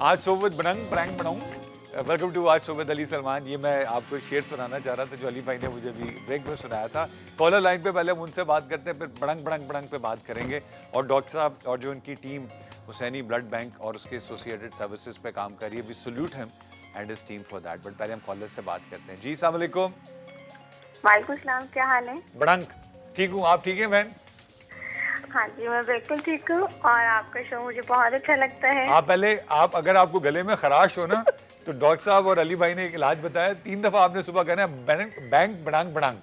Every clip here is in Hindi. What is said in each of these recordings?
आज शो विद बनंग प्रैंक बनाऊं। वेलकम टू आज शो विद अली सलमान। ये मैं आपको एक शेर सुनाना चाह रहा था जो अली भाई ने मुझे भी ब्रेक में सुनाया था। कॉलर लाइन पे पहले हम उनसे बात करते हैं, फिर बड़ंग पे बात करेंगे और डॉक्टर साहब और जो उनकी टीम हुसैनी ब्लड बैंक और उसके एसोसिएटेड सर्विसेज पे काम कर रही है, we salute him and his team for that. But पहले हम कॉलर से बात करते हैं। जी अस्सलाम वालेकुम। वालेकुम सलाम, क्या हाल है? बड़ंग ठीक हूँ, आप ठीक हैं बहन? हाँ जी, मैं बिल्कुल ठीक हूँ और आपका शो मुझे बहुत अच्छा लगता है। आप अगर आपको गले में खराश हो ना तो डॉक्टर साहब और अली भाई ने एक इलाज बताया, 3 दफा आपने सुबह कहना है बैंक बड़ांग बड़ांग।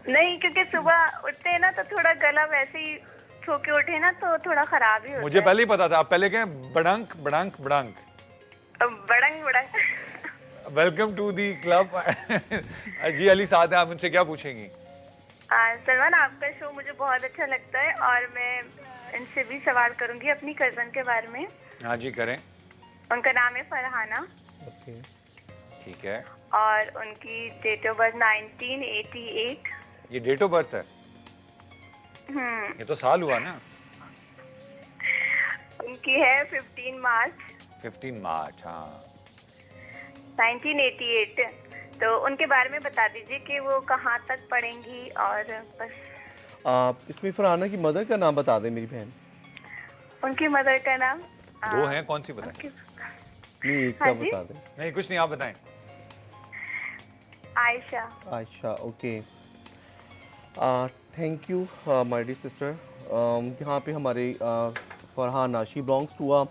नहीं, क्योंकि सुबह उठते हैं ना तो थोड़ा गला वैसे ही सो के उठे ना तो थोड़ा खराब ही होता मुझे है। पहले ही पता था, आप पहले कहें बड़ांग बड़ांग बड़ांग। बड़ंग बड़ंग। Welcome to the club. जी अली साहब हैं, आप उनसे क्या पूछेंगी? सलमान, आपका शो मुझे बहुत अच्छा लगता है और मैं इनसे भी सवाल करूंगी अपनी कजन के बारे में। हाँ जी करें। उनका नाम है फरहाना। ठीक है। और उनकी डेट ऑफ बर्थ 1988। ये डेट ऑफ बर्थ है? ये तो साल हुआ ना। उनकी है 15 मार्च 15 मार्च। हाँ 1988। तो उनके बारे में बता दीजिए कि वो कहाँ तक पढ़ेंगी और बस। आप इसमें फरहाना की मदर का नाम बता दें मेरी बहन। उनकी मदर का नाम दो हैं, कौन सी बताएं? नहीं एक हाँ का जी? बता दें। नहीं कुछ नहीं, आप बताएं। Ayesha. Ayesha, okay. Thank you my dear sister. यहाँ पे हमारे Farhana she belongs to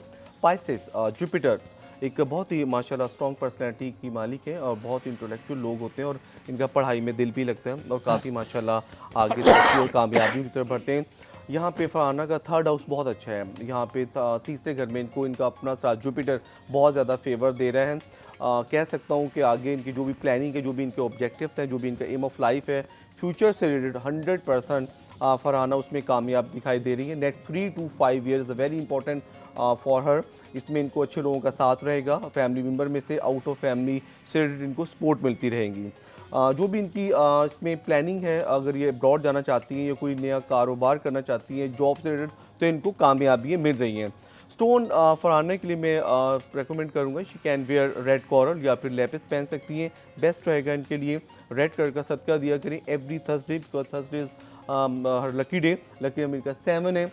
Pisces Jupiter, एक बहुत ही माशाल्लाह स्ट्रॉन्ग पर्सनैलिटी की मालिक है और बहुत ही इंटेलेक्चुअल लोग होते हैं और इनका पढ़ाई में दिल भी लगता है और काफ़ी माशाल्लाह आगे तरक्की और कामयाबी की तरफ बढ़ते हैं। यहाँ पे फरहाना का थर्ड हाउस बहुत अच्छा है। यहाँ पे तीसरे घर में इनका अपना सा जुपिटर बहुत ज़्यादा फेवर दे रहे हैं। कह सकता हूँ कि आगे इनकी जो भी प्लानिंग है, जो भी इनके ऑब्जेक्टिव्स हैं, जो भी इनका एम ऑफ लाइफ है फ्यूचर से रिलेटेड 100% फरहाना उसमें कामयाब दिखाई दे रही है। Next 3 to 5 years very important for her. इसमें इनको अच्छे लोगों का साथ रहेगा, फैमिली मेम्बर में से, आउट ऑफ फैमिली से रिलेटेड इनको सपोर्ट मिलती रहेंगी। जो भी इनकी इसमें प्लानिंग है, अगर ये अब्रॉड जाना चाहती हैं या कोई नया कारोबार करना चाहती हैं जॉब से रिलेटेड, तो इनको कामयाबियाँ मिल रही हैं। स्टोन फरहाना के लिए मैं रेकमेंड करूँगा she can wear red coral या फिर लेपिस पहन सकती हैं, बेस्ट रहेगा इनके लिए। रेड कलर का सदका दिया करें every Thursday, because Thursday her lucky day, lucky number इनका 7 है।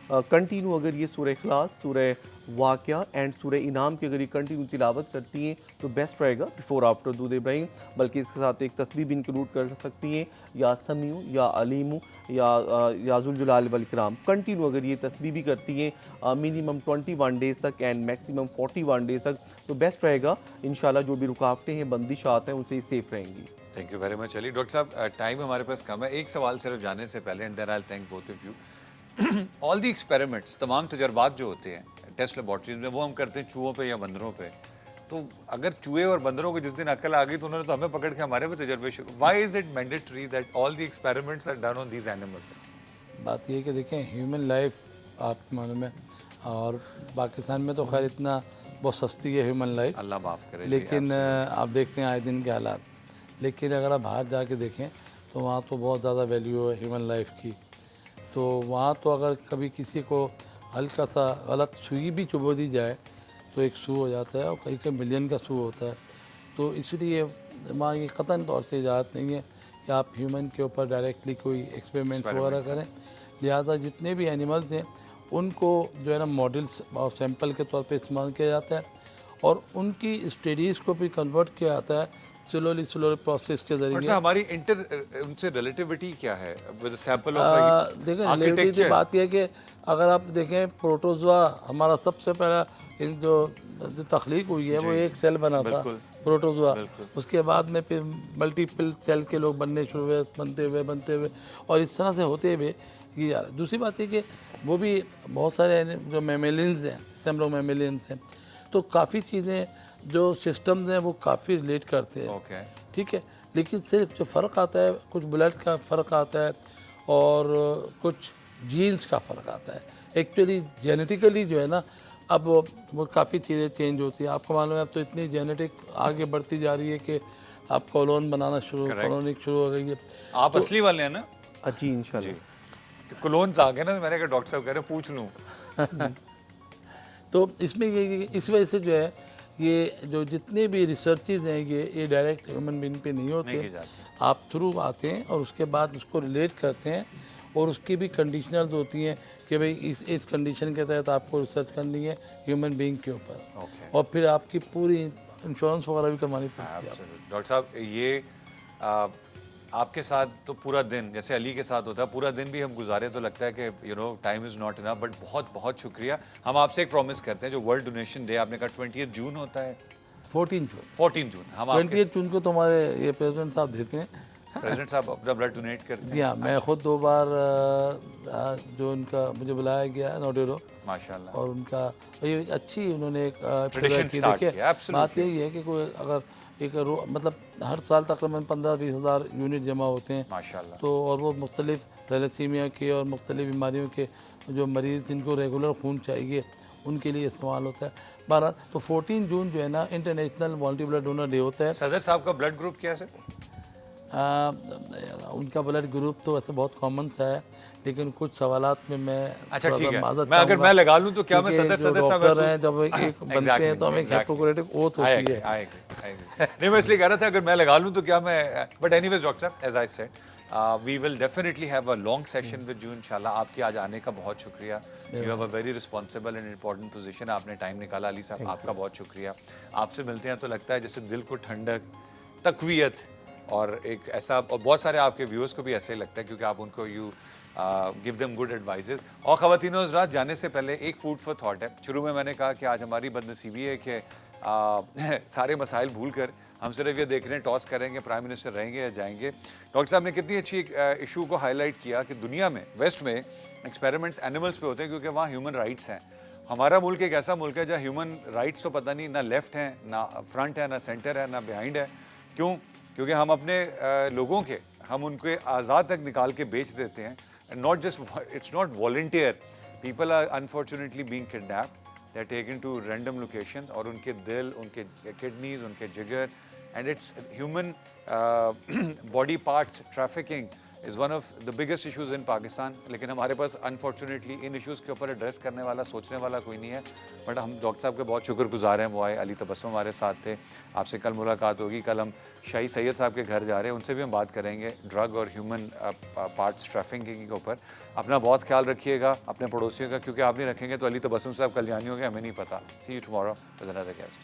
कंटिन्यू अगर ये सूरह इखलास, सूरह वाक़या एंड सूरह इनाम की अगर ये कंटिन्यू तिलावत करती हैं तो बेस्ट रहेगा बिफोर आफ्टर दूध इब्राहिम। बल्कि इसके साथ एक तस्बीह भी इंक्लूड कर सकती हैं, या समीउ या अलीमु या ज़ुल जलाल वल इकराम। कंटिन्यू अगर ये तस्बीह भी करती हैं मिनिमम 21 डेज़ तक एंड मैक्सिमम 41 डेज़ तक, तो बेस्ट रहेगा। इंशाल्लाह जो भी रुकावटें हैं, बंदिशात हैं, उनसे सेफ रहेंगी। Thank you very much Ali. Doctor साहब टाइम हमारे पास कम है, एक सवाल सिर्फ जाने से पहले, and then I will thank both of you. All the experiments, तमाम तजर्बात जो होते हैं टेस्ट लेबॉर्ट्रीज में, वो हम करते हैं चूहों पे या बंदरों पे। तो अगर चूहे और बंदरों को जिस दिन अकल आ गई तो उन्होंने तो हमें पकड़ के हमारे पे तजर्बे शुरू। Why is it mandatory that all the experiments are done on these animals? बात ये है कि देखें ह्यूमन लाइफ आपको मालूम है, और पाकिस्तान में तो खैर इतना बहुत सस्ती है ह्यूमन लाइफ, अल्लाह माफ़ करे। लेकिन आप देखते हैं आए दिन के हालात। लेकिन अगर आप बाहर जाके देखें तो वहाँ तो बहुत ज़्यादा वैल्यू है ह्यूमन लाइफ की। तो वहाँ तो अगर कभी किसी को हल्का सा गलत सुई भी चुबो दी जाए तो एक सू हो जाता है और कई कई मिलियन का सू होता है। तो इसलिए वहाँ ये क़तन तौर से इजाज़त नहीं है कि आप ह्यूमन के ऊपर डायरेक्टली कोई एक्सपेरिमेंट्स वगैरह करें। लिहाजा जितने भी एनिमल्स हैं उनको जो है ना मॉडल्स और सैंपल के तौर पे इस्तेमाल किया जाता है और उनकी स्टडीज़ को भी कन्वर्ट किया जाता है स्लोली प्रोसेस के जरिए। हमारी उनसे रिलेटिविटी क्या है विद सैंपल ऑफ देखें रिलेटिविटी की बात यह है कि अगर आप देखें प्रोटोजोआ हमारा सबसे पहला जो तख्लीक हुई है वो एक सेल बना था प्रोटोजोआ। उसके बाद में फिर मल्टीपल सेल के लोग बनते हुए और इस तरह से होते हुए ये जा रहा है। दूसरी बात है कि वो भी बहुत सारे जो मेमेलियंस हैं, हम लोग मेमेलियंस हैं, तो काफ़ी चीज़ें जो सिस्टम्स हैं वो काफ़ी रिलेट करते हैं। ठीक है, लेकिन सिर्फ जो फ़र्क आता है, कुछ ब्लड का फ़र्क आता है और कुछ जीन्स का फ़र्क आता है। एक्चुअली जेनेटिकली जो है ना अब वो काफ़ी चीज़ें चेंज होती हैं। आपको मालूम है अब तो इतनी जेनेटिक आगे बढ़ती जा रही है कि आप कॉलोन बनाना कॉलोनिक शुरू हो गई है। आप तो, असली वाले हैं ना? जी इंशाल्लाह। कॉलोन्स आ गए ना, मैंने कहा डॉक्टर साहब कह रहे पूछ लूँ। तो इसमें ये इस वजह से जो है ये जो जितने भी रिसर्चेज हैं ये डायरेक्ट ह्यूमन बीइंग पे नहीं होते, नहीं की जाती। आप थ्रू आते हैं और उसके बाद उसको रिलेट करते हैं और उसकी भी कंडीशनल्स होती हैं कि भाई इस कंडीशन के तहत आपको रिसर्च करनी है ह्यूमन बीइंग के ऊपर, ओके, और फिर आपकी पूरी इंश्योरेंस वगैरह भी करवानी पड़ती है। एब्सोल्युटली। डॉक्टर साहब ये आ, आपके साथ तो पूरा दिन जैसे अली के साथ होता है, पूरा दिन भी हम गुजारे तो लगता है कि time is not enough, but बहुत बहुत शुक्रिया। हम आपसे एक प्रॉमिस करते हैं, जो वर्ल्ड डोनेशन डे आपने कहा 20 जून होता है, 14 जून 14 जून, हम आपके 28 जून को तो हमारे ये प्रेसिडेंट साहब देते हैं। प्रेसिडेंट साहब अपना ब्लड डोनेट करते जी हैं। हाँ, मैं खुद 2 बार जो उनका मुझे बुलाया गया है नोडेरो, माशाल्लाह, और उनका ये अच्छी उन्होंने एक Tradition की। start देखिए किया, absolutely। बात यही है कि कोई अगर मतलब हर साल तकरीबन 15-20 हज़ार यूनिट जमा होते हैं, माशाल्लाह, तो और वो मुख्तलिफ थैलेसीमिया के और मुख्तलिफ बीमारियों के जो मरीज़ जिनको रेगुलर खून चाहिए उनके लिए इस्तेमाल होता है। बहरहाल तो 14 जून जो है ना international volunteer blood donor day होता है। सदर साहब का ब्लड ग्रुप क्या है सर? उनका ब्लड ग्रुप तो वैसे बहुत कॉमन सा है, लेकिन कुछ सवालात में मैं अच्छा थोड़ा ठीक सा है, माज़रत मैं अगर चाहूँगा, मैं लगा लूँ तो क्या मैं क्योंकि सदर जो साहब डॉक्टर हैं जब एक बनते हैं तो हमें एक Exactly, हिप्पोक्रेटिक ओथ होती है। आएगी। नहीं, मैं इसलिए कह रहा था अगर मैं लगा लूँ तो क्या मैं, बट एनीवेज डॉक्टर साहब, as I said, we will definitely have a long session with you इंशाल्लाह। आपके आज आने का बहुत शुक्रिया। You have a very responsible and important position, आपने टाइम निकाला। अली साहब आपका बहुत शुक्रिया। आपसे मिलते हैं तो लगता है जैसे दिल को ठंडक, तकवीयत और एक ऐसा, और बहुत सारे आपके व्यूअर्स को भी ऐसे ही लगता है क्योंकि आप उनको you give them good advises. और ख़वातीनो हज़रात, जाने से पहले एक फूड फॉर थॉट है। शुरू में मैंने कहा कि आज हमारी बदनसीबी है कि सारे मसाइल भूल कर हम सिर्फ ये देख रहे हैं टॉस करेंगे प्राइम मिनिस्टर रहेंगे या जाएंगे। डॉक्टर साहब ने कितनी अच्छी इशू को हाईलाइट किया कि दुनिया में, वेस्ट में एक्सपेरिमेंट्स एनिमल्स पे होते हैं क्योंकि वहाँ ह्यूमन राइट्स हैं। हमारा मुल्क एक ऐसा मुल्क है जहाँ ह्यूमन राइट्स तो पता नहीं, ना लेफ्ट है, ना फ्रंट है, ना सेंटर है, ना बिहाइंड है। क्यों? क्योंकि हम अपने लोगों के, हम उनके आज़ाद तक निकाल के बेच देते हैं। And not just, it's not volunteer, people are unfortunately being kidnapped, they are taken to random location, और उनके दिल, उनके किडनीज, उनके जिगर, and it's human body parts trafficking is one of the biggest issues in Pakistan. लेकिन हमारे पास अनफॉर्चुनेटली इन इशूज़ के ऊपर एड्रेस करने वाला, सोचने वाला कोई नहीं है। बट हम डॉक्टर साहब के बहुत शुक्रगुजार हैं, वो आए, अली तबस्सुम हमारे साथ थे। आपसे कल मुलाकात होगी। कल हम शाही सैयद साहब के घर जा रहे हैं, उनसे भी हम बात करेंगे ड्रग और ह्यूमन पार्ट्स ट्रैफिकिंग के ऊपर। अपना बहुत ख्याल रखिएगा, अपने पड़ोसियों का, क्योंकि आप नहीं रखेंगे तो अली तबस्सुम साहब कल्याणी होंगे, हमें नहीं पता। See you tomorrow with another guest.